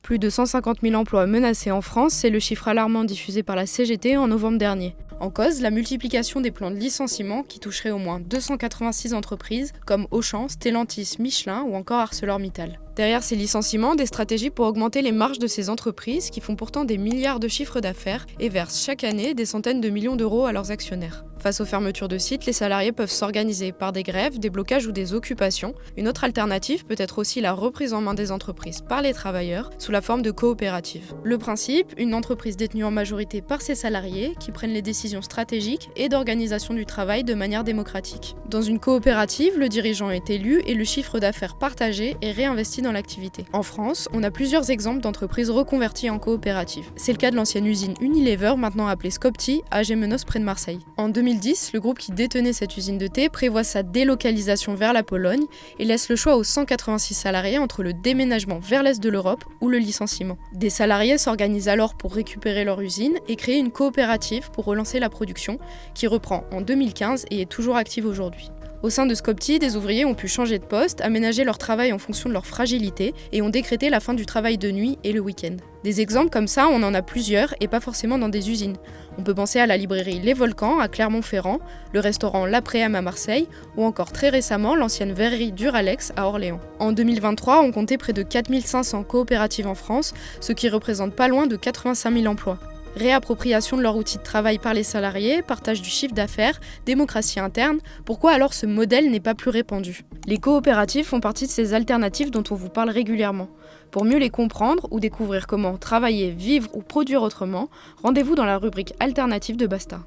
Plus de 150 000 emplois menacés en France, c'est le chiffre alarmant diffusé par la CGT en novembre dernier. En cause, la multiplication des plans de licenciement qui toucheraient au moins 286 entreprises comme Auchan, Stellantis, Michelin ou encore ArcelorMittal. Derrière ces licenciements, des stratégies pour augmenter les marges de ces entreprises qui font pourtant des milliards de chiffres d'affaires et versent chaque année des centaines de millions d'euros à leurs actionnaires. Face aux fermetures de sites, les salariés peuvent s'organiser par des grèves, des blocages ou des occupations. Une autre alternative peut être aussi la reprise en main des entreprises par les travailleurs sous la forme de coopératives. Le principe, une entreprise détenue en majorité par ses salariés qui prennent les décisions stratégiques et d'organisation du travail de manière démocratique. Dans une coopérative, le dirigeant est élu et le chiffre d'affaires partagé est réinvesti dans l'activité. En France, on a plusieurs exemples d'entreprises reconverties en coopératives. C'est le cas de l'ancienne usine Unilever, maintenant appelée Scopti, à Gémenos près de Marseille. En 2010, le groupe qui détenait cette usine de thé prévoit sa délocalisation vers la Pologne et laisse le choix aux 186 salariés entre le déménagement vers l'est de l'Europe ou le licenciement. Des salariés s'organisent alors pour récupérer leur usine et créer une coopérative pour relancer la production, qui reprend en 2015 et est toujours active aujourd'hui. Au sein de Scopti, des ouvriers ont pu changer de poste, aménager leur travail en fonction de leur fragilité et ont décrété la fin du travail de nuit et le week-end. Des exemples comme ça, on en a plusieurs et pas forcément dans des usines. On peut penser à la librairie Les Volcans à Clermont-Ferrand, le restaurant L'Apréam à Marseille ou encore très récemment l'ancienne verrerie Duralex à Orléans. En 2023, on comptait près de 4500 coopératives en France, ce qui représente pas loin de 85 000 emplois. Réappropriation de leur outil de travail par les salariés, partage du chiffre d'affaires, démocratie interne, pourquoi alors ce modèle n'est pas plus répandu ? Les coopératives font partie de ces alternatives dont on vous parle régulièrement. Pour mieux les comprendre ou découvrir comment travailler, vivre ou produire autrement, rendez-vous dans la rubrique alternative de Basta.